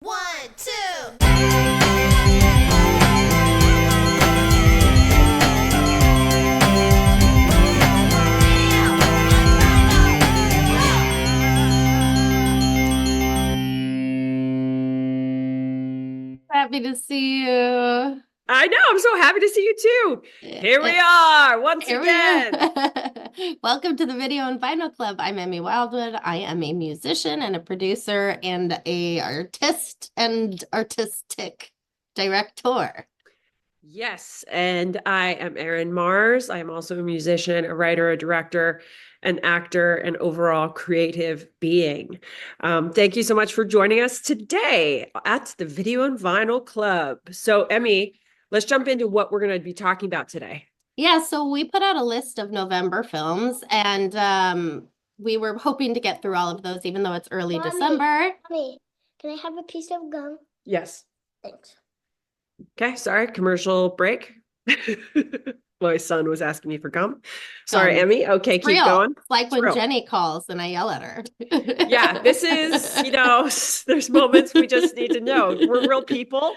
One, two. Happy to see you. I know. I'm so happy to see you too. Here we Eh, are once Here we are. again. Welcome to the Video and Vinyl Club. I'm Emmy Wildwood. I am a musician and a producer and a artist and artistic director. Yes, and I am Erin Mars. I am also a musician, a writer, a director, an actor, and overall creative being. Thank you so much for joining us today at the Video and Vinyl Club. So, Emmy, let's jump into what we're going to be talking about today. Yeah, so we put out a list of November films and we were hoping to get through all of those, even though it's early December. Mommy, can I have a piece of gum? Yes. Thanks. Okay, sorry, commercial break. My son was asking me for gum. Sorry, Emmy. Okay, It's keep real. going. It's like It's when real. Jenny calls and I yell at her. Yeah, this is, there's moments we just need to know. We're real people.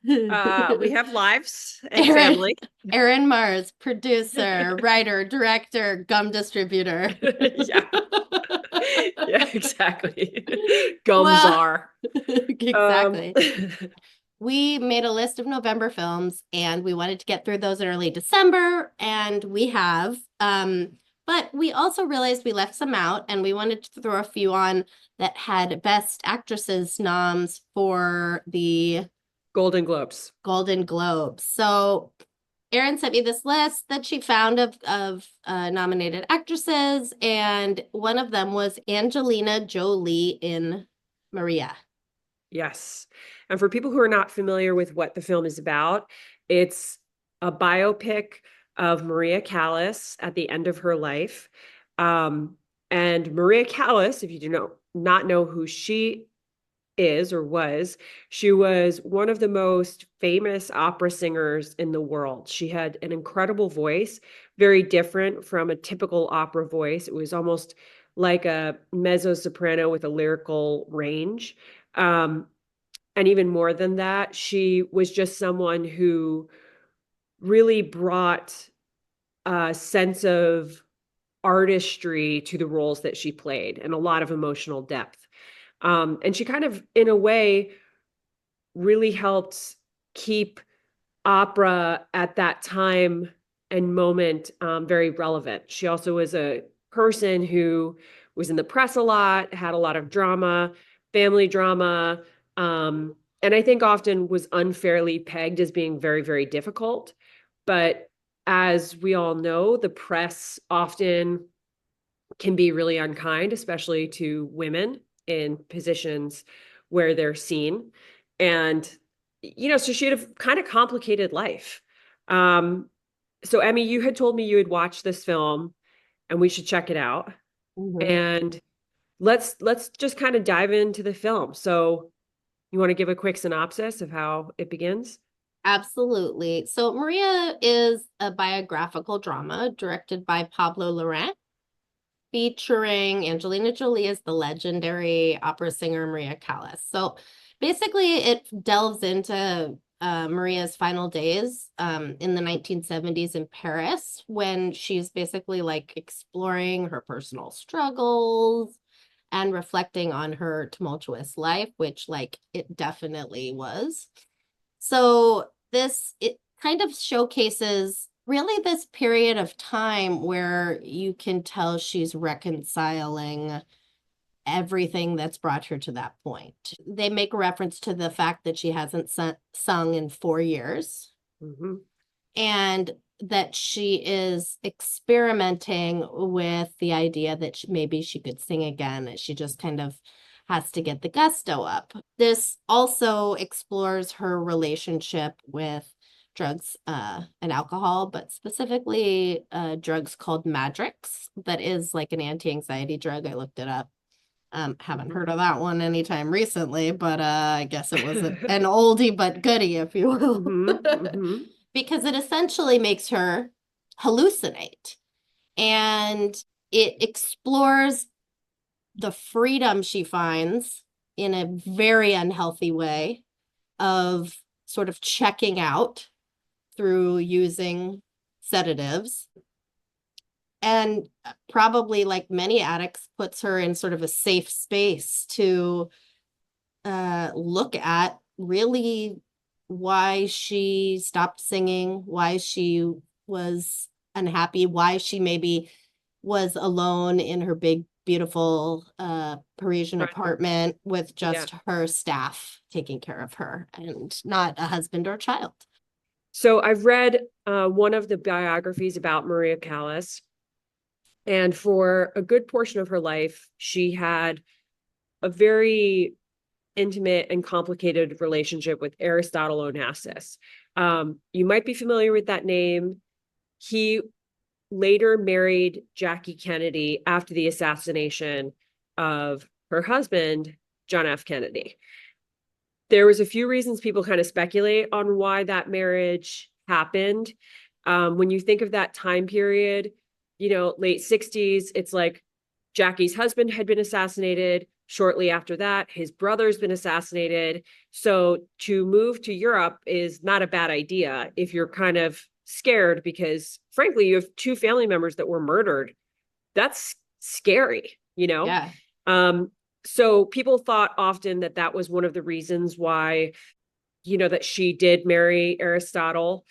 We have lives and Erin, family. Erin Mars, producer, writer, director, gum distributor. Yeah. Yeah, exactly. Gum Well, czar. exactly. We made a list of November films and we wanted to get through those in early December, and we have. But we also realized we left some out and we wanted to throw a few on that had Best Actresses noms for the Golden Globes. Golden Globes. So Erin sent me this list that she found of nominated actresses, and one of them was Angelina Jolie in Maria. Yes. And for people who are not familiar with what the film is about, it's a biopic of Maria Callas at the end of her life. And Maria Callas, if you not know who she is or was, she was one of the most famous opera singers in the world. She had an incredible voice, very different from a typical opera voice. It was almost like a mezzo soprano with a lyrical range. Um, and even more than that, she was just someone who really brought a sense of artistry to the roles that she played and a lot of emotional depth. And she kind of, in a way, really helped keep opera at that time and moment very relevant. She also was a person who was in the press a lot, had a lot of drama, family drama, and I think often was unfairly pegged as being very, very difficult. But as we all know, the press often can be really unkind, especially to women in positions where they're seen. And, so she had a kind of complicated life. Um, so Emmy, you had told me you had watched this film and we should check it out. Mm-hmm. And let's just kind of dive into the film. So you want to give a quick synopsis of how it begins? Absolutely. So Maria is a biographical drama directed by Pablo Larraín, featuring Angelina Jolie as the legendary opera singer Maria Callas. So basically, it delves into Maria's final days in the 1970s in Paris, when she's basically like exploring her personal struggles and reflecting on her tumultuous life, which like it definitely was. So it kind of showcases really this period of time where you can tell she's reconciling everything that's brought her to that point. They make reference to the fact that she hasn't sung in 4 years, Mm-hmm. and that she is experimenting with the idea that maybe she could sing again. She just kind of has to get the gusto up. This also explores her relationship with drugs and alcohol, but specifically drugs called Madrix. That is like an anti-anxiety drug. I looked it up. Haven't heard of that one anytime recently, but I guess it was an oldie but goodie, if you will. Mm-hmm. Mm-hmm. Because it essentially makes her hallucinate, and it explores the freedom she finds in a very unhealthy way of sort of checking out through using sedatives. And probably, like many addicts, puts her in sort of a safe space to look at really why she stopped singing, why she was unhappy, why she maybe was alone in her big, beautiful Parisian apartment with just her staff taking care of her and not a husband or child. So I've read one of the biographies about Maria Callas, and for a good portion of her life, she had a very intimate and complicated relationship with Aristotle Onassis. You might be familiar with that name. He later married Jackie Kennedy after the assassination of her husband, John F. Kennedy. There was a few reasons people kind of speculate on why that marriage happened. When you think of that time period, late 60s, it's like Jackie's husband had been assassinated. Shortly after that, his brother's been assassinated. So to move to Europe is not a bad idea if you're kind of scared because, frankly, you have two family members that were murdered. That's scary, Yeah. So people thought often that that was one of the reasons why, that she did marry Aristotle.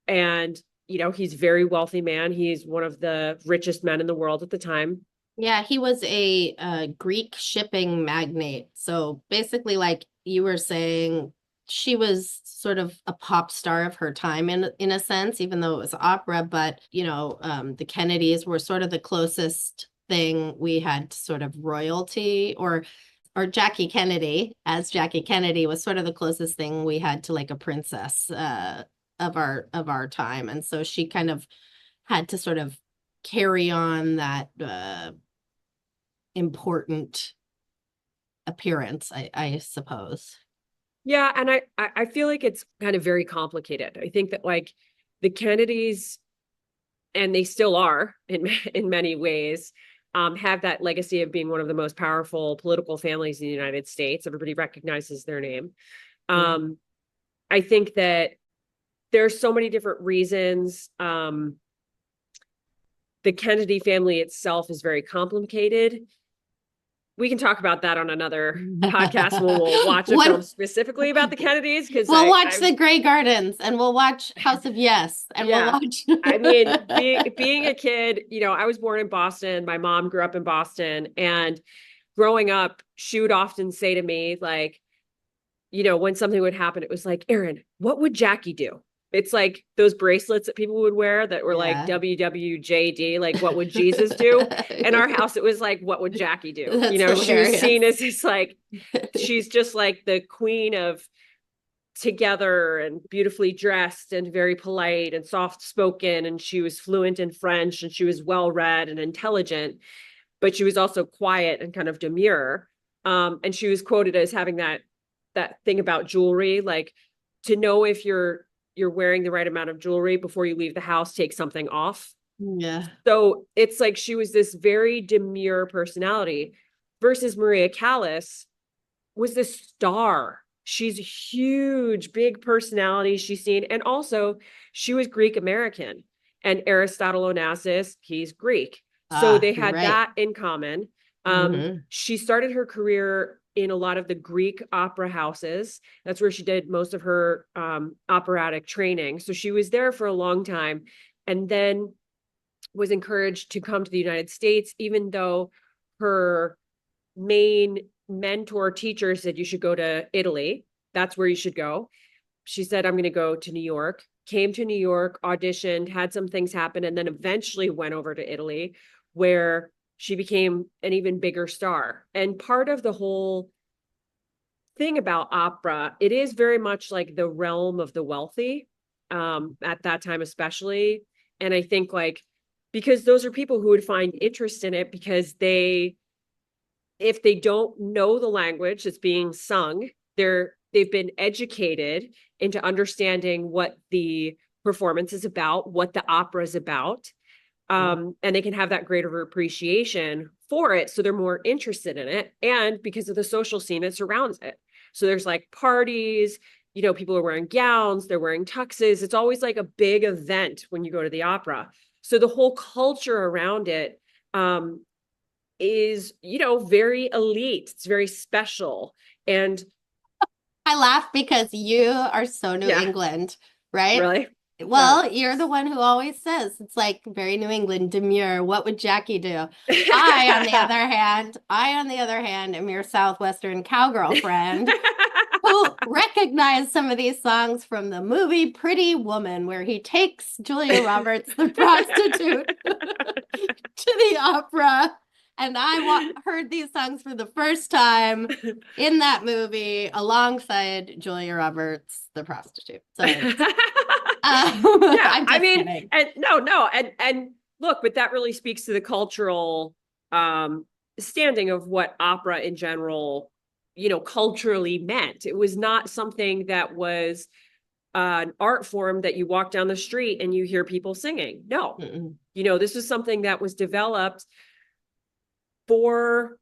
And, he's a very wealthy man. He's one of the richest men in the world at the time. Yeah, he was a Greek shipping magnate. So basically, like you were saying, she was sort of a pop star of her time in a sense, even though it was opera. But, the Kennedys were sort of the closest thing we had to sort of royalty, or Jackie Kennedy, as Jackie Kennedy was sort of the closest thing we had to like a princess of our time. And so she kind of had to sort of carry on that important appearance, I suppose. Yeah, and I feel like it's kind of very complicated. I think that like the Kennedys, and they still are in many ways, have that legacy of being one of the most powerful political families in the United States. Everybody recognizes their name. I think that there's so many different reasons. The Kennedy family itself is very complicated. We can talk about that on another podcast when we'll watch a film specifically about the Kennedys. Because we'll watch The Grey Gardens, and we'll watch House of Yes, and we'll watch. I mean, being a kid, I was born in Boston. My mom grew up in Boston, and growing up, she would often say to me, like, when something would happen, it was like, Erin, what would Jackie do? It's like those bracelets that people would wear that were like WWJD, like what would Jesus do? In our house, it was like, what would Jackie do? That's hilarious. She was seen as this like, she's just like the queen of together and beautifully dressed and very polite and soft spoken. And she was fluent in French and she was well read and intelligent, but she was also quiet and kind of demure. And she was quoted as having that thing about jewelry, like to know if you're wearing the right amount of jewelry before you leave the house, take something off. Yeah. So it's like she was this very demure personality versus Maria Callas was this star. She's a huge, big personality she's seen. And also she was Greek American, and Aristotle Onassis, he's Greek. So they had that in common. She started her career in a lot of the Greek opera houses. That's where she did most of her operatic training. So she was there for a long time, and then was encouraged to come to the United States, even though her main mentor teacher said, you should go to Italy. That's where you should go. She said, I'm going to go to New York, came to New York, auditioned, had some things happen, and then eventually went over to Italy, where she became an even bigger star. And part of the whole thing about opera, it is very much like the realm of the wealthy, at that time especially. And I think like, because those are people who would find interest in it because if they don't know the language that's being sung, they've been educated into understanding what the performance is about, what the opera is about. And they can have that greater appreciation for it. So they're more interested in it. And because of the social scene that surrounds it. So there's like parties, you know, people are wearing gowns, they're wearing tuxes. It's always like a big event when you go to the opera. So the whole culture around it is, you know, very elite. It's very special. And I laugh because you are so New yeah, England, right? really? Well, you're the one who always says it's like very New England, demure. What would Jackie do? On the other hand, am your Southwestern cowgirl friend who recognized some of these songs from the movie Pretty Woman, where he takes Julia Roberts, the prostitute, to the opera. And I heard these songs for the first time in that movie alongside Julia Roberts, the prostitute. So, yeah, I'm just kidding. and no, and look, but that really speaks to the cultural standing of what opera in general, you know, culturally meant. It was not something that was an art form that you walk down the street and you hear people singing. No, you know, this was something that was developed for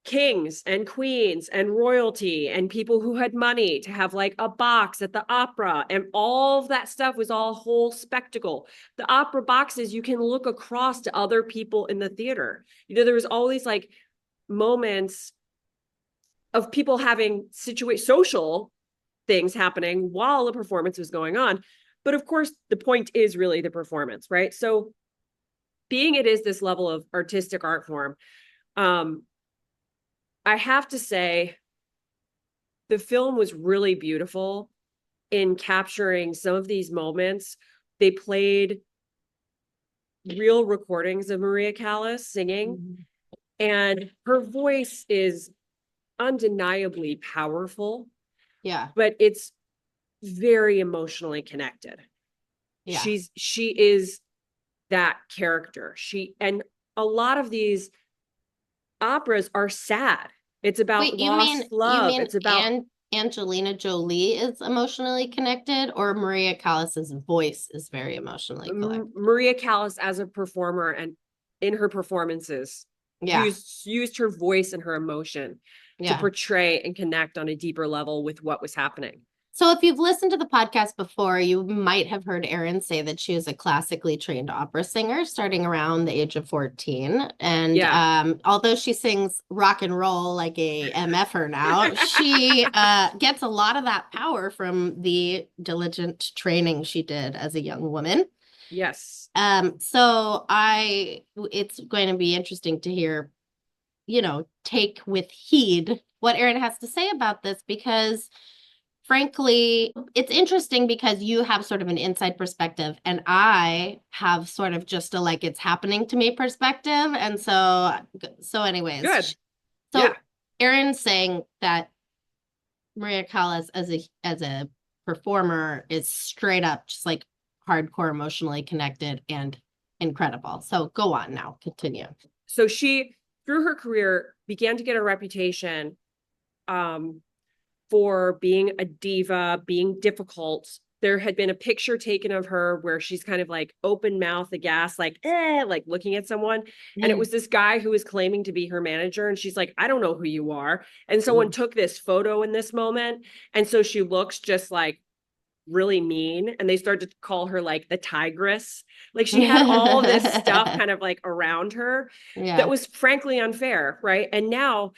kings and queens and royalty and people who had money to have like a box at the opera, and all of that stuff was all whole spectacle. The opera boxes, you can look across to other people in the theater. You know, there was always like moments of people having social things happening while the performance was going on. But of course, the point is really the performance, right? So being it is this level of artistic art form, I have to say the film was really beautiful in capturing some of these moments. They played real recordings of Maria Callas singing, and her voice is undeniably powerful. Yeah. But it's very emotionally connected. Yeah. She is that character. And a lot of these operas are sad. It's about lost love. It's about Angelina Jolie is emotionally connected, or Maria Callas's voice is very emotionally connected. Maria Callas as a performer and in her performances used her voice and her emotion to portray and connect on a deeper level with what was happening. So if you've listened to the podcast before, you might have heard Erin say that she is a classically trained opera singer starting around the age of 14. And although she sings rock and roll like a MFer now, she gets a lot of that power from the diligent training she did as a young woman. Yes. So it's going to be interesting to hear, you know, take with heed what Erin has to say about this, because frankly, it's interesting because you have sort of an inside perspective and I have sort of just a like it's happening to me perspective. And so anyways. Good. So Erin's saying that Maria Callas as a performer is straight up just like hardcore emotionally connected and incredible. So go on now, continue. So she, through her career, began to get a reputation for being a diva, being difficult. There had been a picture taken of her where she's kind of like open mouth, aghast, like looking at someone. And it was this guy who was claiming to be her manager. And she's like, I don't know who you are. And someone took this photo in this moment. And so she looks just like really mean. And they started to call her like the tigress. Like she had all this stuff kind of like around her that was frankly unfair. Right. And now,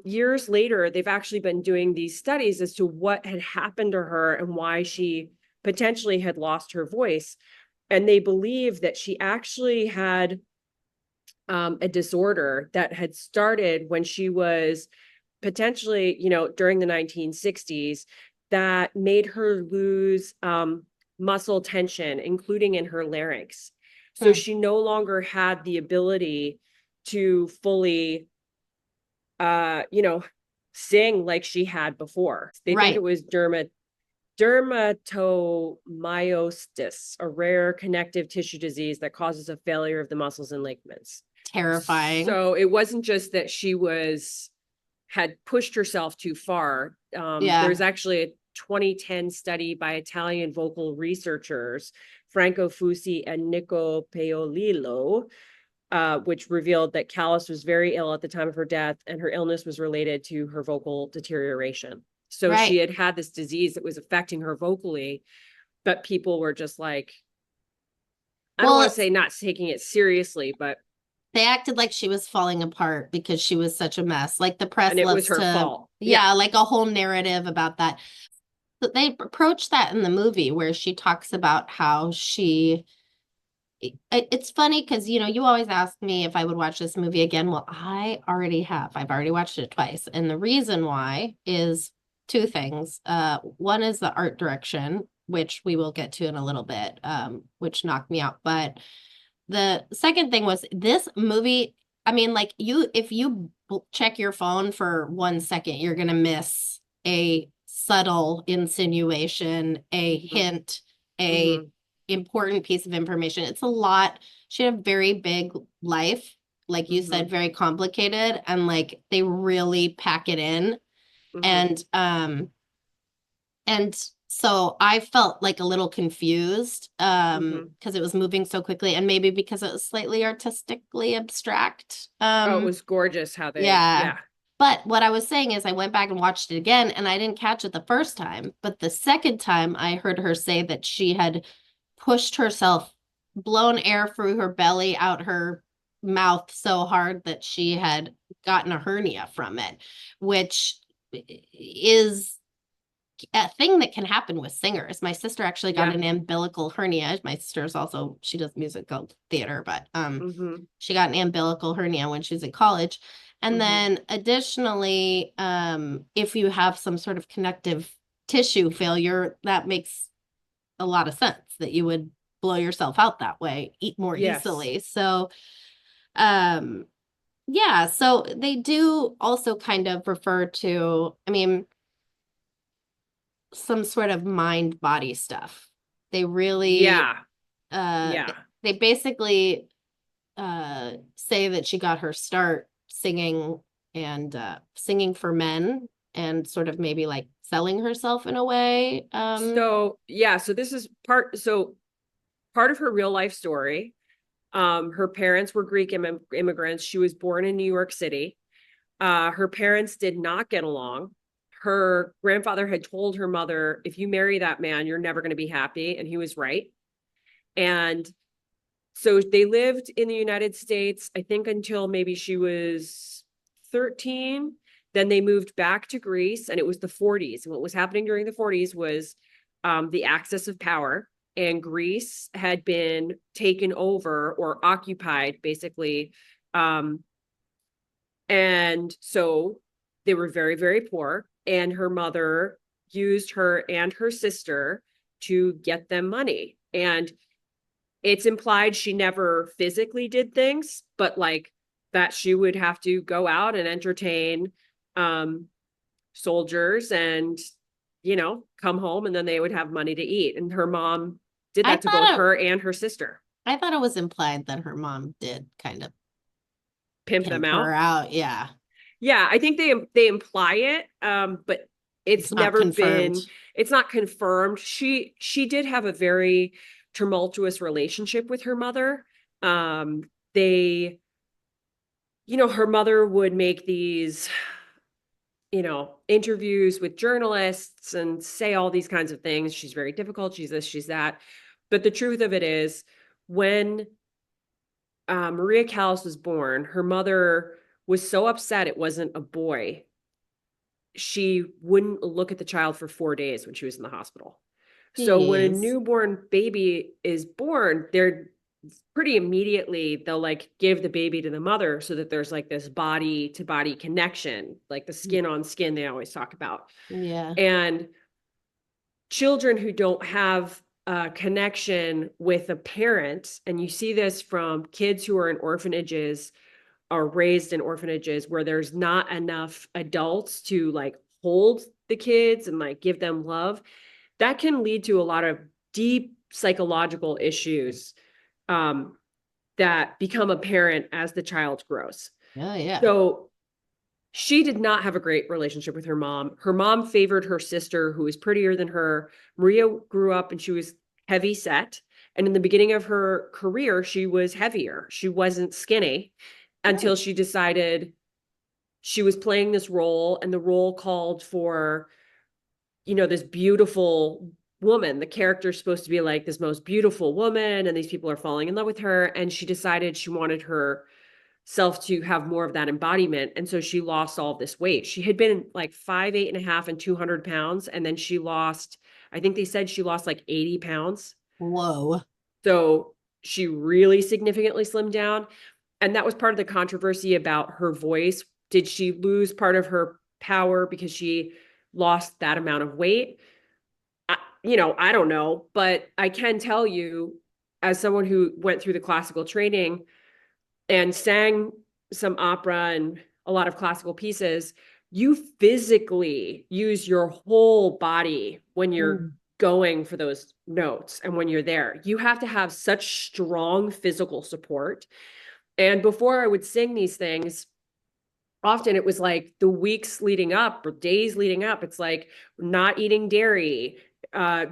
years later, they've actually been doing these studies as to what had happened to her and why she potentially had lost her voice. And they believe that she actually had a disorder that had started when she was potentially, you know, during the 1960s, that made her lose muscle tension, including in her larynx. So she no longer had the ability to fully sing like she had before. They think it was dermatomyositis, a rare connective tissue disease that causes a failure of the muscles and ligaments. Terrifying. So it wasn't just that she had pushed herself too far. There's actually a 2010 study by Italian vocal researchers, Franco Fusi and Nico Paolillo, which revealed that Callas was very ill at the time of her death, and her illness was related to her vocal deterioration. So she Right. had this disease that was affecting her vocally, but people were just like, I don't Well, want to say not taking it seriously, but they acted like she was falling apart because she was such a mess. Like the press and it was loves her to, fault. yeah, like a whole narrative about that. But they approach that in the movie where she talks about how it's funny because, you know, you always ask me if I would watch this movie again. Well, I already have. I've already watched it twice. And the reason why is two things. One is the art direction, which we will get to in a little bit, which knocked me out. But the second thing was this movie. I mean, like if you check your phone for 1 second, you're going to miss a subtle insinuation, a hint, a important piece of information. It's a lot. She had a very big life, like you said, very complicated, and like they really pack it in. And so I felt like a little confused because it was moving so quickly, and maybe because it was slightly artistically abstract. Oh, it was gorgeous how they, Yeah. yeah. But what I was saying is I went back and watched it again, and I didn't catch it the first time. But the second time I heard her say that she had pushed herself, blown air through her belly, out her mouth so hard that she had gotten a hernia from it, which is a thing that can happen with singers. My sister actually got an umbilical hernia. My sister's also, she does musical theater, but she got an umbilical hernia when she was in college. And then additionally, if you have some sort of connective tissue failure, that makes a lot of sense that you would blow yourself out that way, eat more easily. So, yeah, so they do also kind of refer to, I mean, some sort of mind body stuff. They really, they basically say that she got her start singing and singing for men and sort of maybe like selling herself in a way. So this is part of her real life story. Her parents were Greek immigrants. She was born in New York City. Her parents did not get along. Her grandfather had told her mother, if you marry that man, you're never going to be happy. And he was right. And so they lived in the United States, I think until maybe she was 13. Then they moved back to Greece, and it was the 40s. And what was happening during the 40s was the axis of power. And Greece had been taken over or occupied, basically. And so they were very, very poor. And her mother used her and her sister to get them money. And it's implied she never physically did things, but like that she would have to go out and entertain soldiers and, you know, come home, and then they would have money to eat. And her mom did that to both her and her sister. I thought it was implied that her mom did kind of pimp them her out. out. Yeah. Yeah, I think they imply it, but it's never been, it's not confirmed. She did have a very tumultuous relationship with her mother. They, you know, her mother would make these, you know, interviews with journalists and say all these kinds of things. She's very difficult. She's this, she's that. But the truth of it is, when Maria Callas was born, her mother was so upset it wasn't a boy. She wouldn't look at the child for 4 days when she was in the hospital. So when a newborn baby is born, they're pretty immediately, they'll like give the baby to the mother so that there's like this body to body connection, like the skin on skin they always talk about. Yeah. And children who don't have a connection with a parent, and you see this from kids who are in orphanages, are raised in orphanages where there's not enough adults to like hold the kids and like give them love, that can lead to a lot of deep psychological issues that become apparent as the child grows. Oh, yeah. So she did not have a great relationship with her mom. Her mom favored her sister, who was prettier than her. Maria grew up and she was heavy set. And in the beginning of her career, she was heavier. She wasn't skinny until she decided she was playing this role, and the role called for, this beautiful woman. The character's supposed to be like this most beautiful woman, and these people are falling in love with her. And she decided she wanted herself to have more of that embodiment. And so she lost all this weight. She had been like 5'8.5" and 200 pounds. And then she lost, I think they said she lost like 80 pounds. Whoa. So she really significantly slimmed down. And that was part of the controversy about her voice. Did she lose part of her power because she lost that amount of weight? I don't know, but I can tell you, as someone who went through the classical training and sang some opera and a lot of classical pieces, you physically use your whole body when you're going for those notes and when you're there. You have to have such strong physical support. And before I would sing these things, often it was like the weeks leading up or days leading up, it's like not eating dairy,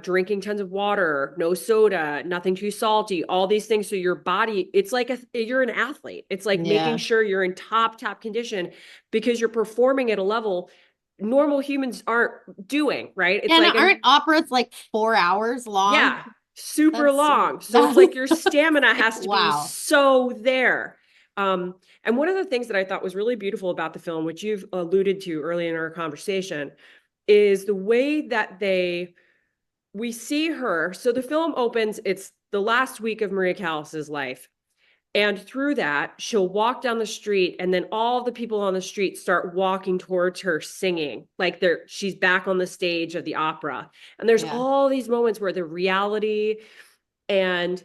drinking tons of water, no soda, nothing too salty, all these things. So your body, it's like you're an athlete. It's like making sure you're in top condition, because you're performing at a level normal humans aren't doing, right? It's like, aren't operas like 4 hours long? Yeah, super long. So it's like your stamina has to be so there. And one of the things that I thought was really beautiful about the film, which you've alluded to early in our conversation, is the way that we see her. So the film opens, it's the last week of Maria Callas's life. And through that, she'll walk down the street, and then all the people on the street start walking towards her singing, like she's back on the stage of the opera. And there's all these moments where the reality and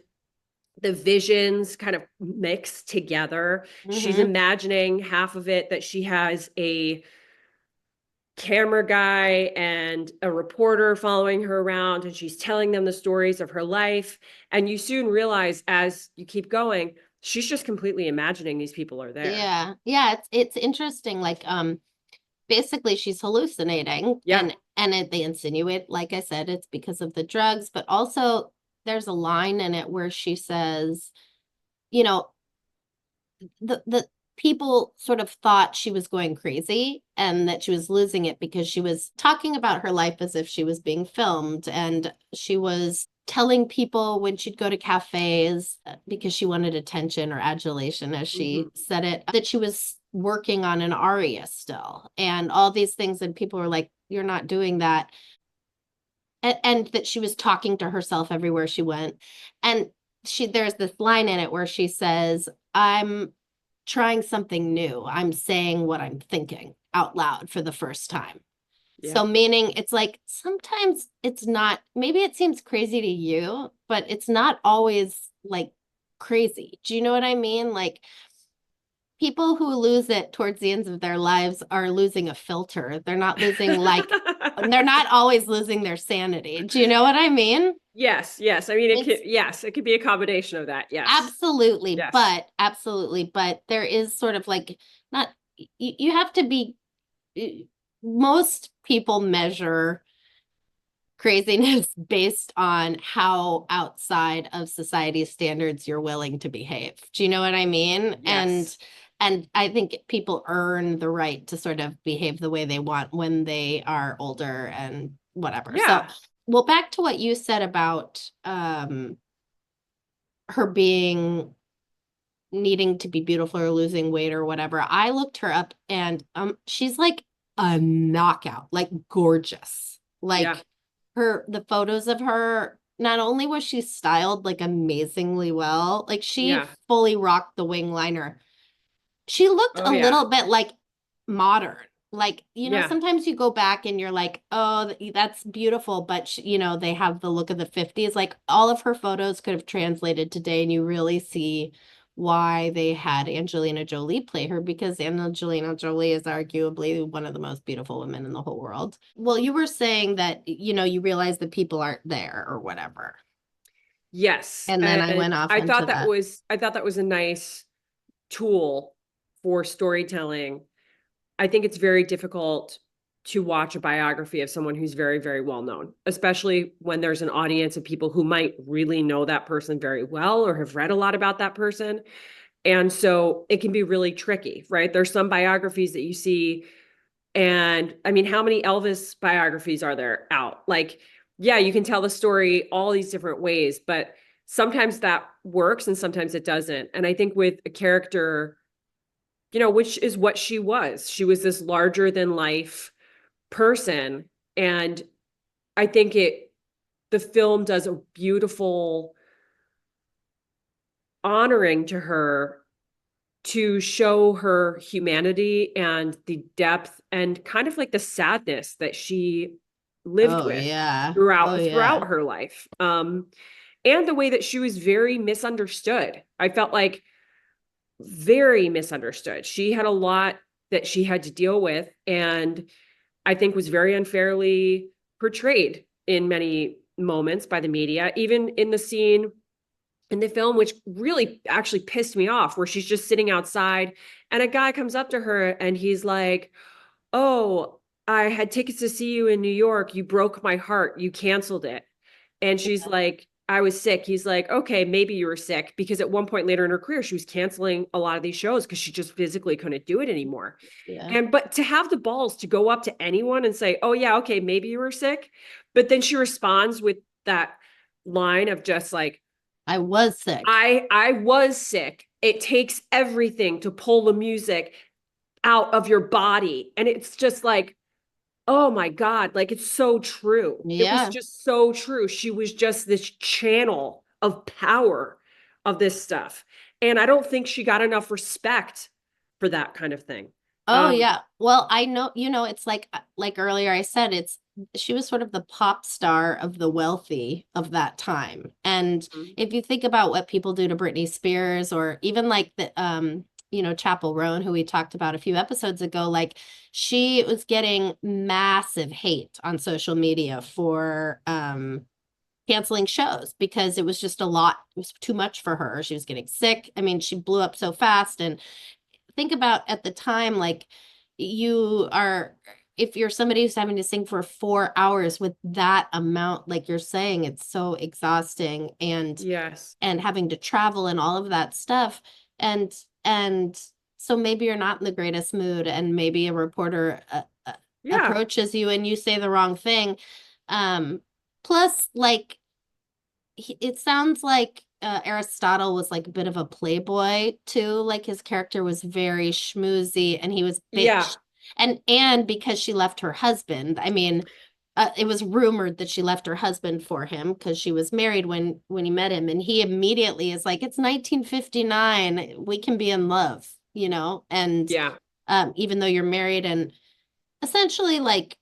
the visions kind of mix together. She's imagining half of it that she has a camera guy and a reporter following her around, and she's telling them the stories of her life. And you soon realize, as you keep going, she's just completely imagining these people are there. Yeah, it's interesting. Like, basically she's hallucinating. And they insinuate, like I said, it's because of the drugs, but also there's a line in it where she says, the people sort of thought she was going crazy and that she was losing it because she was talking about her life as if she was being filmed, and she was telling people when she'd go to cafes, because she wanted attention or adulation, as she said it, that she was working on an aria still and all these things. And people were like, you're not doing that. And that she was talking to herself everywhere she went. And there's this line in it where she says, I'm trying something new. I'm saying what I'm thinking out loud for the first time. So meaning it's like, sometimes it's not, maybe it seems crazy to you, but it's not always like crazy. Do you know what I mean? Like, people who lose it towards the ends of their lives are losing a filter. They're not losing they're not always losing their sanity. Do you know what I mean? Yes. I mean, it could be a combination of that. Yes. Absolutely. Yes. But there is sort of like, not, you have to be, most people measure craziness based on how outside of society's standards you're willing to behave. Do you know what I mean? Yes. And I think people earn the right to sort of behave the way they want when they are older and whatever. Yeah. So, well, back to what you said about her needing to be beautiful or losing weight or whatever. I looked her up, and she's like a knockout, like gorgeous. Like the photos of her, not only was she styled like amazingly well, like she fully rocked the wing liner. She looked a little bit like modern. Like, sometimes you go back and you're like, oh, that's beautiful. But, they have the look of the 50s. Like, all of her photos could have translated today, and you really see why they had Angelina Jolie play her, because Angelina Jolie is arguably one of the most beautiful women in the whole world. Well, you were saying that, you realize that people aren't there or whatever. Yes. And then I went off. I thought that was a nice tool for storytelling. I think it's very difficult to watch a biography of someone who's very, very well known, especially when there's an audience of people who might really know that person very well or have read a lot about that person. And so it can be really tricky, right? There's some biographies that you see, and I mean, how many Elvis biographies are there out? Like, yeah, you can tell the story all these different ways, but sometimes that works and sometimes it doesn't. And I think with a character, which is what she was this larger than life person. And I think the film does a beautiful honoring to her to show her humanity and the depth and kind of like the sadness that she lived Oh, with yeah. throughout Oh, yeah. her life. And the way that she was very misunderstood. I felt like very misunderstood. She had a lot that she had to deal with, and I think was very unfairly portrayed in many moments by the media, even in the scene in the film, which really actually pissed me off, where she's just sitting outside and a guy comes up to her and he's like, "Oh, I had tickets to see you in New York. You broke my heart. You canceled it." And she's like, "I was sick." He's like, "Okay, maybe you were sick." Because at one point later in her career, she was canceling a lot of these shows because she just physically couldn't do it anymore. Yeah. But to have the balls to go up to anyone and say, "Oh yeah, okay, maybe you were sick." But then she responds with that line of just like, I was sick. I was sick. It takes everything to pull the music out of your body. And it's just like, oh my God, like it's so true. It was Yeah. just so true. She was just this channel of power of this stuff. And I don't think she got enough respect for that kind of thing. Oh, yeah. Well, I know, it's like earlier I said, she was sort of the pop star of the wealthy of that time. And Mhm. if you think about what people do to Britney Spears, or even like Chappell Roan, who we talked about a few episodes ago, like she was getting massive hate on social media for canceling shows because it was just a lot. It was too much for her. She was getting sick. I mean, she blew up so fast. And think about at the time, like if you're somebody who's having to sing for 4 hours with that amount, like you're saying, it's so exhausting, and Yes. having to travel and all of that stuff. And so maybe you're not in the greatest mood, and maybe a reporter Yeah. approaches you and you say the wrong thing. Plus, like, it sounds like Aristotle was like a bit of a playboy too. Like his character was very schmoozy, and he was Yeah. and because she left her husband. I mean, it was rumored that she left her husband for him because she was married when he met him, and he immediately is like, "It's 1959. We can be in love," And Yeah. even though you're married, and essentially, like,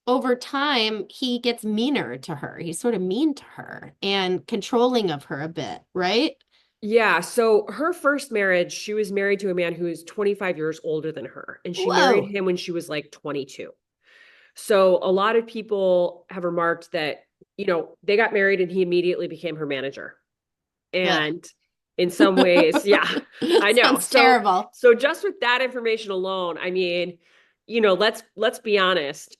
over time, he gets meaner to her. He's sort of mean to her and controlling of her a bit, right? Yeah. So her first marriage, she was married to a man who is 25 years older than her, and she married Whoa. him when she was like 22. So a lot of people have remarked that, they got married and he immediately became her manager. Ugh. And in some ways, yeah, I know. Sounds terrible. So just with that information alone, I mean, let's be honest.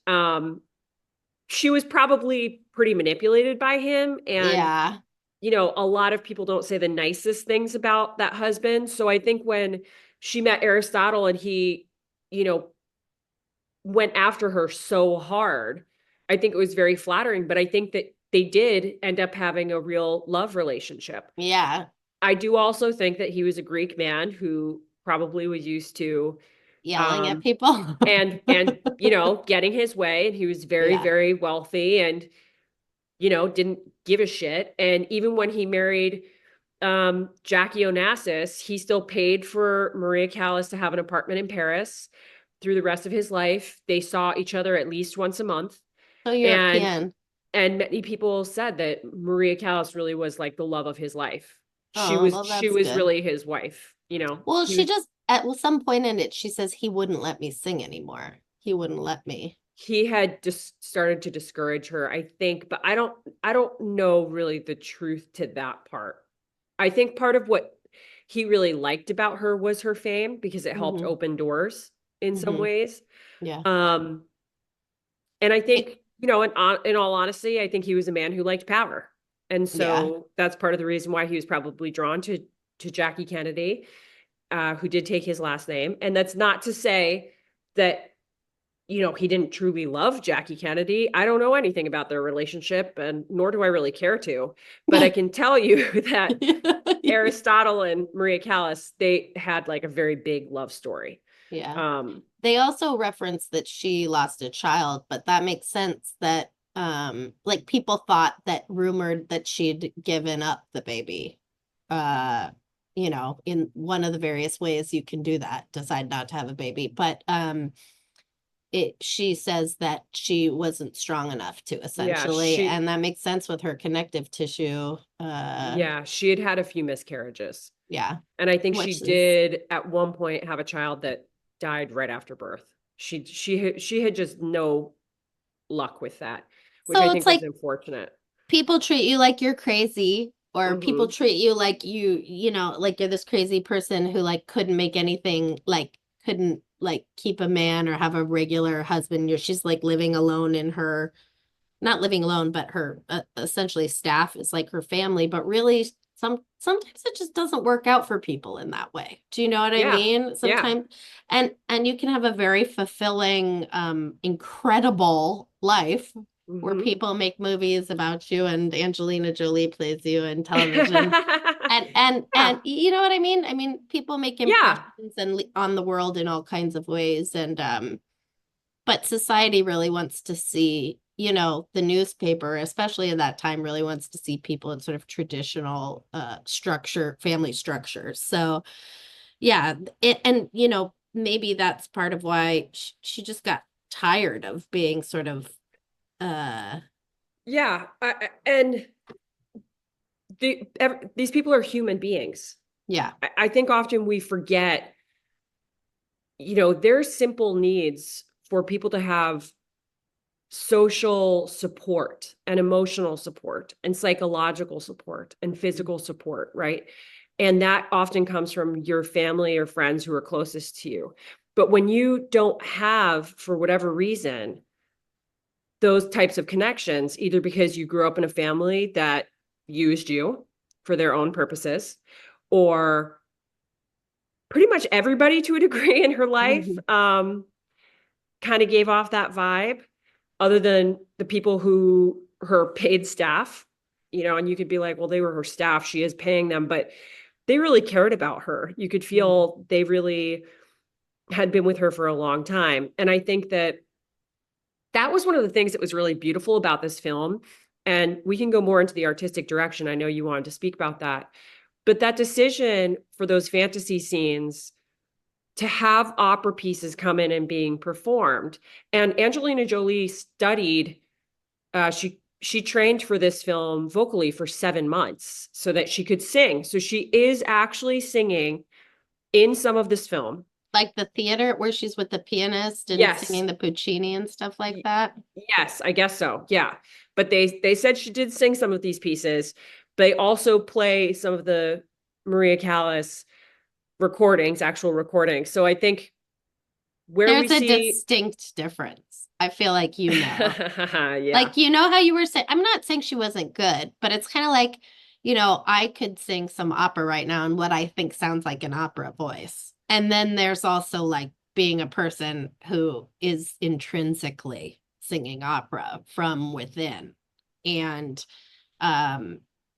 She was probably pretty manipulated by him. And, Yeah. a lot of people don't say the nicest things about that husband. So I think when she met Aristotle and he, you know, went after her so hard, I think it was very flattering, but I think that they did end up having a real love relationship. Yeah. I do also think that he was a Greek man who probably was used to Yelling at um people. and getting his way, and he was very, Yeah. very wealthy and didn't give a shit. And even when he married Jackie Onassis, he still paid for Maria Callas to have an apartment in Paris through the rest of his life. They saw each other at least once a month. So And European. many people said that Maria Callas really was like the love of his life. She Oh, was well, she that's was good. really his wife, Well, He she was just, at some point in it, she says he wouldn't let me sing anymore. He wouldn't let me. he had just started to discourage her, I think, but I don't know really the truth to that part. I think part of what he really liked about her was her fame because it helped Hmm. open doors in some ways. Yeah. And I think, you know, in all honesty, I think he was a man who liked power. And so that's part of the reason why he was probably drawn to Jackie Kennedy, who did take his last name. And that's not to say that, you know, he didn't truly love Jackie Kennedy. I don't know anything about their relationship, and nor do I really care to. But I can tell you that Aristotle and Maria Callas, they had like a very big love story. Yeah. They also reference that she lost a child, but that makes sense that like people thought that rumored that she'd given up the baby. You know, in one of the various ways you can do that, decide not to have a baby. But she says that she wasn't strong enough to, essentially, and that makes sense with her connective tissue. Yeah, she had had a few miscarriages. Yeah. And I think she did at one point have a child that died right after birth. She had just no luck with that, which I think was unfortunate. People treat you like you're crazy, or people treat you like you know, like you're this crazy person who like couldn't make anything, like couldn't like keep a man or have a regular husband. She's like living alone in her, not living alone, but her essentially staff is like her family, but really sometimes it just doesn't work out for people in that way. Do you know what I mean? Sometimes, and you can have a very fulfilling, incredible life where people make movies about you and Angelina Jolie plays you in television. and you know what I mean? I mean, people make impressions and on the world in all kinds of ways. And but society really wants to see, you know, the newspaper, especially in that time, really wants to see people in sort of traditional family structures. So yeah, and you know, maybe that's part of why she just got tired of being sort of and these people are human beings. Yeah. I think often we forget, you know, there's simple needs for people to have social support and emotional support and psychological support and physical support, right? And that often comes from your family or friends who are closest to you. But when you don't have, for whatever reason, those types of connections, either because you grew up in a family that used you for their own purposes, or pretty much everybody to a degree in her life kind of gave off that vibe, other than the people who her paid staff, you know, and you could be like, well, they were her staff, she is paying them, but they really cared about her. You could feel they really had been with her for a long time. And I think that was one of the things that was really beautiful about this film. And we can go more into the artistic direction. I know you wanted to speak about that. But that decision for those fantasy scenes to have opera pieces come in and being performed. And Angelina Jolie studied, she trained for this film vocally for 7 months so that she could sing. So she is actually singing in some of this film. Like the theater where she's with the pianist and singing the Puccini and stuff like that? Yes, I guess so. Yeah. But they said she did sing some of these pieces. They also play some of the Maria Callas recordings, actual recordings. So I think there's a distinct difference. I feel like, you know, like, you know how you were saying, I'm not saying she wasn't good, but it's kind of like, you know, I could sing some opera right now and what I think sounds like an opera voice. And then there's also like being a person who is intrinsically singing opera from within, and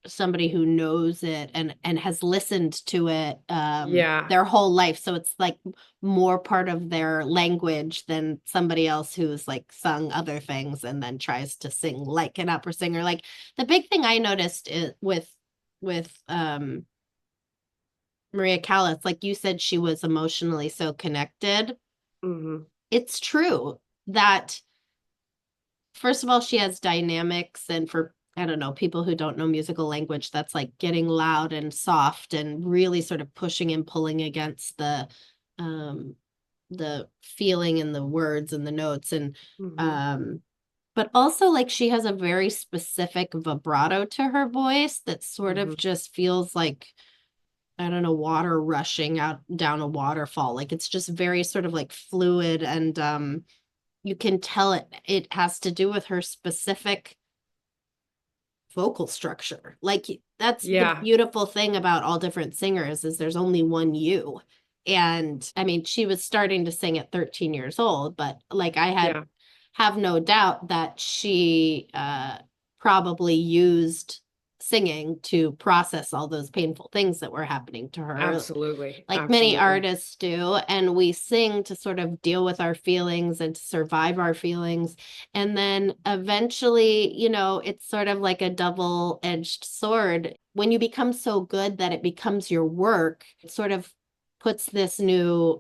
somebody who knows it and has listened to it their whole life. So it's like more part of their language than somebody else who's like sung other things and then tries to sing like an opera singer. Like the big thing I noticed is with Maria Callas, like you said, she was emotionally so connected. It's true that, first of all, she has dynamics, and for, I don't know, people who don't know musical language, that's like getting loud and soft and really sort of pushing and pulling against the feeling and the words and the notes. And but also like she has a very specific vibrato to her voice that sort of just feels like I don't know, water rushing out down a waterfall. Like it's just very sort of like fluid, and you can tell it has to do with her specific vocal structure. Like that's the Yeah. beautiful thing about all different singers is there's only one you. And I mean, she was starting to sing at 13 years old, but like I Yeah. have no doubt that she probably used singing to process all those painful things that were happening to her, Absolutely. like many Absolutely. artists do. And we sing to sort of deal with our feelings and to survive our feelings. And then eventually, you know, it's sort of like a double-edged sword. When you become so good that it becomes your work, it sort of puts this new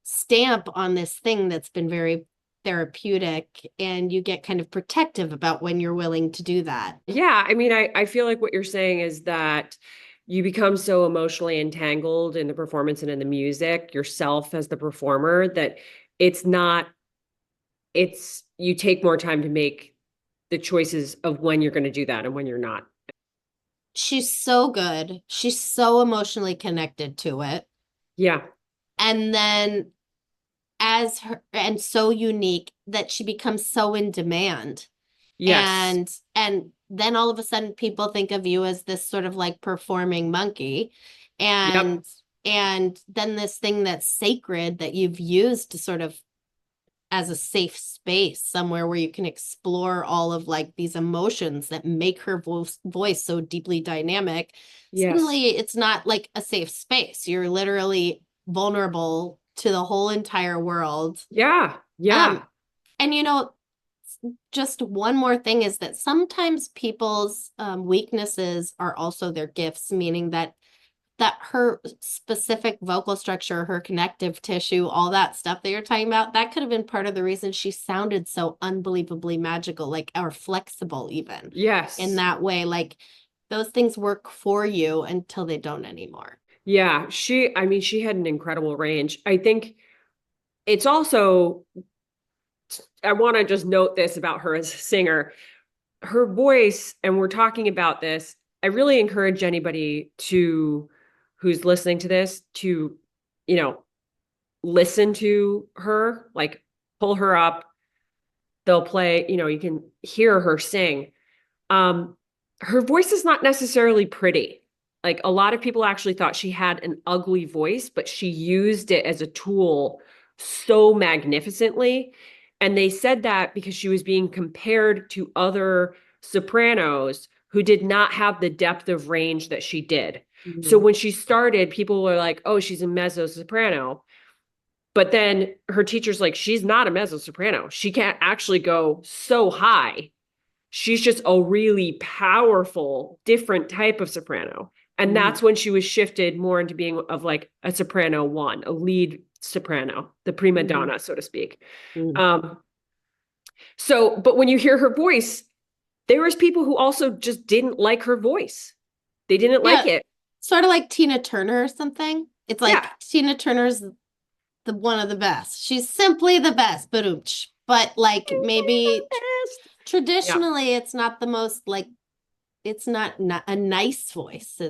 stamp on this thing that's been very therapeutic, and you get kind of protective about when you're willing to do that. Yeah. I mean, I feel like what you're saying is that you become so emotionally entangled in the performance and in the music yourself as the performer that it's not, it's, you take more time to make the choices of when you're going to do that and when you're not. She's so good. She's so emotionally connected to it. Yeah. And then as her, and so unique that she becomes so in demand. Yes. And then all of a sudden people think of you as this sort of like performing monkey. Yep. And then this thing that's sacred that you've used to sort of as a safe space, somewhere where you can explore all of like these emotions that make her voice so deeply dynamic. Yes. Suddenly it's not like a safe space. You're literally vulnerable to the whole entire world. Yeah. Um, Yeah. and you know, just one more thing is that sometimes people's weaknesses are also their gifts, meaning that her specific vocal structure, her connective tissue, all that stuff that you're talking about, that could have been part of the reason she sounded so unbelievably magical, like, or flexible even in Yes. that way. Like those things work for you until they don't anymore. Yeah. I mean, she had an incredible range. I think it's also, I want to just note this about her as a singer. Her voice, and we're talking about this, I really encourage anybody to who's listening to this to, you know, listen to her, like pull her up. They'll play, you know, you can hear her sing. Um, her voice is not necessarily pretty. Like a lot of people actually thought she had an ugly voice, but she used it as a tool so magnificently. And they said that because she was being compared to other sopranos who did not have the depth of range that she did. So Mhm. when she started, people were like, oh, she's a mezzo soprano. But then her teacher's like, she's not a mezzo soprano. She can't actually go so high. She's just a really powerful, different type of soprano. And Mhm. that's when she was shifted more into being of like a soprano one, a lead soprano, the prima Mhm. donna, so to speak. Mhm. Um, so, but when you hear her voice, there was people who also just didn't like her voice. They didn't like Yeah, it. sort of like Tina Turner or something. It's Yeah. like Tina Turner's the one of the best. She's simply the best, but like maybe Yeah. traditionally it's not the most like it's not a nice voice.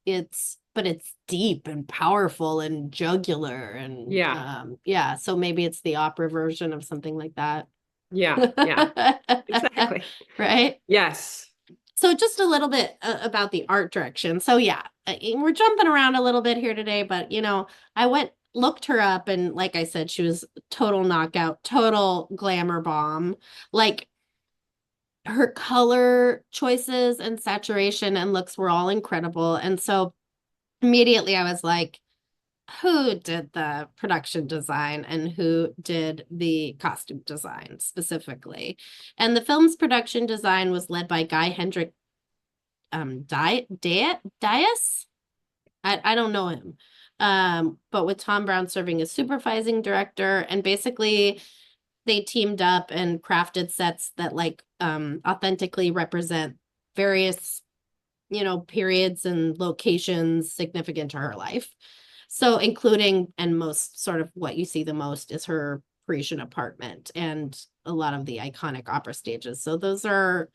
It's but it's deep and powerful and jugular and Yeah. yeah, so maybe it's the opera version of something like that. Yeah. Yeah. Exactly. Right? Yes. So just a little bit about the art direction. So yeah, we're jumping around a little bit here today, but you know, I went looked her up, and like I said, she was total knockout, total glamour bomb. Like her color choices and saturation and looks were all incredible. And so immediately I was like, who did the production design and who did the costume design specifically? And the film's production design was led by Guy Hendrick Dias. I don't know him. But with Tom Brown serving as supervising director, and basically they teamed up and crafted sets that like authentically represent various, you know, periods and locations significant to her life. So including, and most sort of what you see the most is her Parisian apartment and a lot of the iconic opera stages. So those are,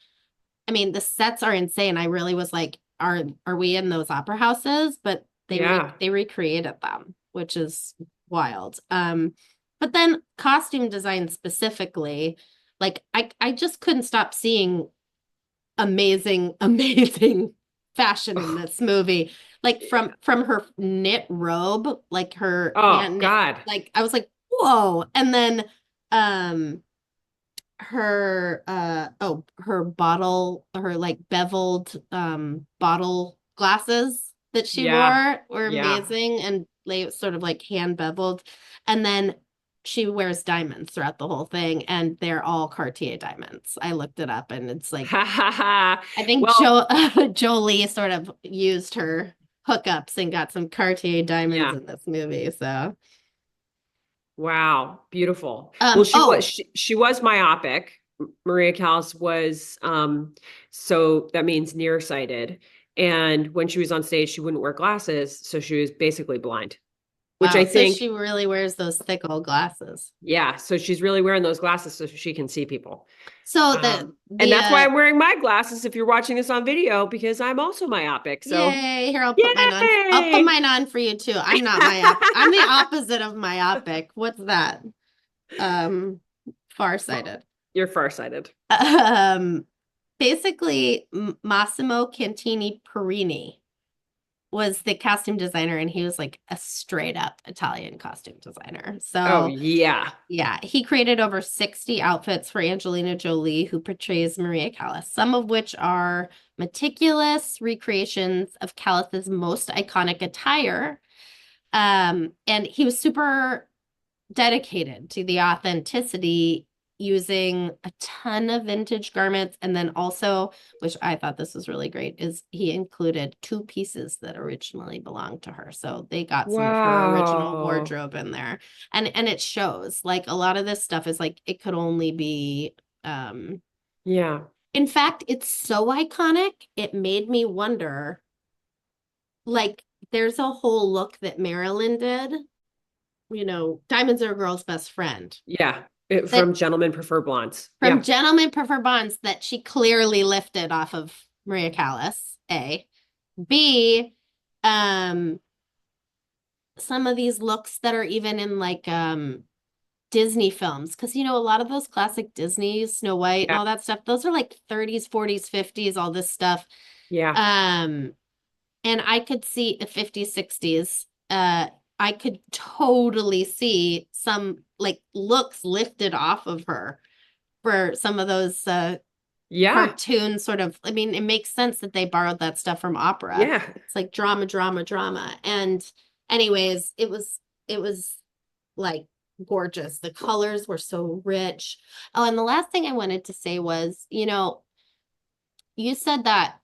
I mean, the sets are insane. I really was like, are we in those opera houses? But Yeah. they recreated them, which is wild. But then costume design specifically, like I just couldn't stop seeing amazing, amazing fashion in this movie. Like from her knit robe, like her Oh hand knit, God. like I was like, whoa. And then her her bottle, her like beveled bottle glasses that she Yeah. were Yeah. amazing, and they sort of like hand beveled. And then she wears diamonds throughout the whole thing, and they're all Cartier diamonds. I looked it up, and it's like, Ha ha ha. I think Well, Jolie sort of used her hookups and got some Cartier diamonds yeah. in this movie. So Wow, beautiful. Well, she was myopic. Maria Callas was so that means nearsighted. And when she was on stage, she wouldn't wear glasses, so she was basically blind. Which wow, I so think, she really wears those thick old glasses. yeah, so she's really wearing those glasses so she can see people. So And the that's why I'm wearing my glasses if you're watching this on video, because I'm also myopic. So yay, here I'll put mine on. I'll put yay! mine on for you too. I'm not myopic. I'm the opposite of myopic. What's that? Farsighted. You're farsighted. Um basically Massimo Cantini Perini was the costume designer, and he was like a straight up Italian costume designer. Oh, So yeah. yeah, he created over 60 outfits for Angelina Jolie, who portrays Maria Callas, some of which are meticulous recreations of Callas's most iconic attire. And he was super dedicated to the authenticity, using a ton of vintage garments. And then also, which I thought this was really great, is he included 2 pieces that originally belonged to her. So they got some of her original Wow. wardrobe in there. And it shows, like, a lot of this stuff is like, it could only be Yeah. in fact, it's so iconic, it made me wonder, like, there's a whole look that Marilyn did, Diamonds Are a Girl's Best Friend, Yeah. that From Gentlemen Prefer Blondes. from Yeah. Gentlemen Prefer Bonds, that she clearly lifted off of Maria Callas. A. B. Um, some of these looks that are even in like Disney films, because a lot of those classic Disney, Snow White and Yeah. all that stuff, those are like 30s, 40s, 50s, all this stuff. Yeah. And I could see the 50s, 60s. I could totally see some like looks lifted off of her for some of those Yeah. cartoon sort of. I mean, it makes sense that they borrowed that stuff from opera. Yeah. It's like drama, drama, drama. And anyways, it was like gorgeous. The colors were so rich. Oh, and the last thing I wanted to say was, you said that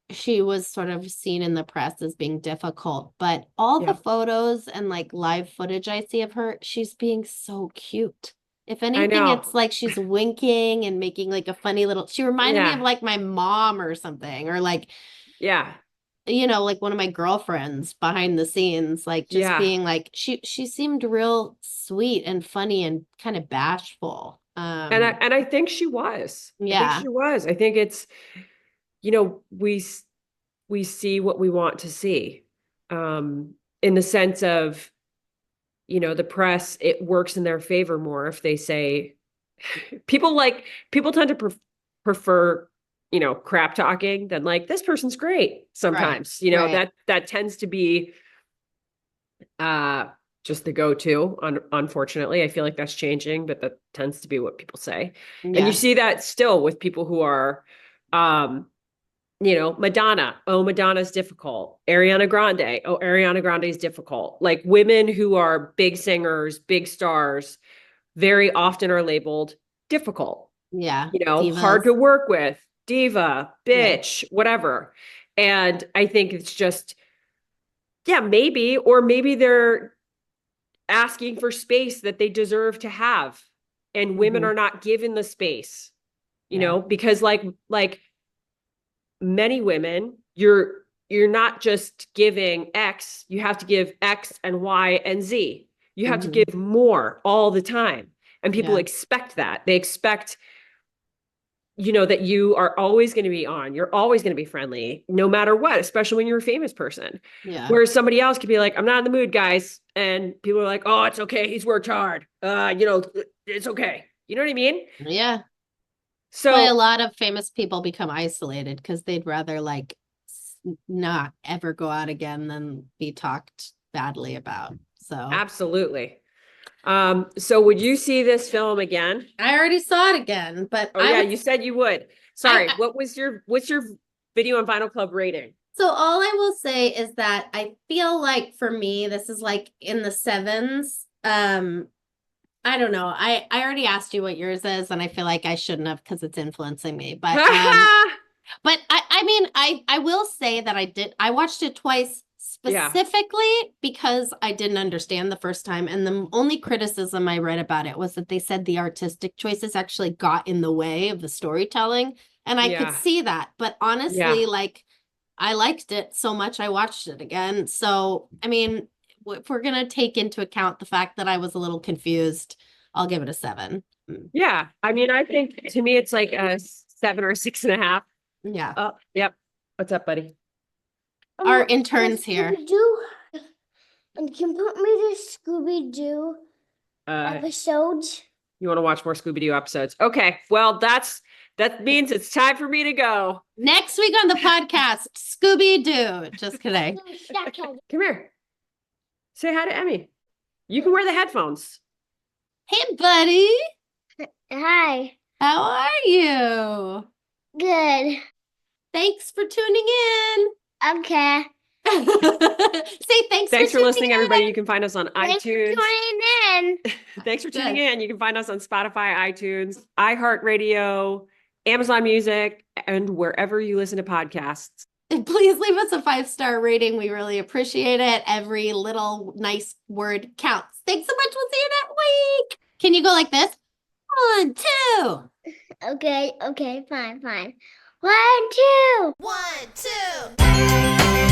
she was sort of seen in the press as being difficult, but all the Yeah. photos and like live footage I see of her, she's being so cute. If I anything, know. it's like she's winking and making like a funny little, she reminded me of Yeah. like my mom or something, or like, Yeah. like one of my girlfriends behind the scenes, like just Yeah. being like, she seemed real sweet and funny and kind of bashful. And I think she was. I think Yeah, she was. I think it's, we see what we want to see. In the sense of, the press, it works in their favor more if they say people tend to prefer, crap talking than like, this person's great sometimes. right. That tends to be just the go-to. Unfortunately, I feel like that's changing, but that tends to be what people say. And you Yeah, see that still with people who are Madonna. Oh, Madonna's difficult. Ariana Grande. Oh, Ariana Grande is difficult. Like, women who are big singers, big stars, very often are labeled difficult, yeah, hard divas. to work with, diva, Yeah. bitch, whatever. And I think it's just, yeah, maybe they're asking for space that they deserve to have. And women Mhm. are not given the space, Yeah. because like many women, you're not just giving X, you have to give X and Y and Z. You have to Mhm. give more all the time. And people Yeah. expect that. They expect that you are always going to be on. You're always going to be friendly, no matter what, especially when you're a famous person. Yeah. Whereas somebody else could be like, I'm not in the mood, guys. And people are like, oh, it's okay. He's worked hard. It's okay. You know what I mean? Yeah. So Why a lot of famous people become isolated because they'd rather like not ever go out again than be talked badly about. So absolutely. So would you see this film again? I already saw it again, but Oh yeah, you said you would. Sorry, what's your Video on Vinyl Club rating? So all I will say is that I feel like for me, this is like in the 7s. I don't know. I already asked you what yours is, and I feel like I shouldn't have because it's influencing me. But but I mean, I will say that I watched it twice specifically because I didn't understand the first time. And the only criticism I read about it was that they said the artistic choices actually got in the way of the storytelling. And I could see that. But honestly, like I liked it so much, I watched it again. So, I mean, if we're going to take into account the fact that I was a little confused, I'll give it a 7. Yeah. I mean, I think to me, it's like a 7 or 6.5. Yeah. Oh, yep. What's up, buddy? Our intern's here. And can you put me to Scooby-Doo episodes? You want to watch more Scooby-Doo episodes? Okay. Well, that means it's time for me to go. Next week on the podcast, Scooby-Doo. Just kidding. Come here. Say hi to Emmy. You can wear the headphones. Hey, buddy. Hi. How are you? Good. Thanks for tuning in. Okay. Say thanks for listening, everybody. You can find us on Thanks iTunes. for tuning in. Thanks for tuning in. You can find us on Spotify, iTunes, iHeartRadio, Amazon Music, and wherever you listen to podcasts. And please leave us a 5-star rating. We really appreciate it. Every little nice word counts. Thanks so much. We'll see you next week. Can you go like this? 1, 2. Okay, fine. 1, 2. 1, 2.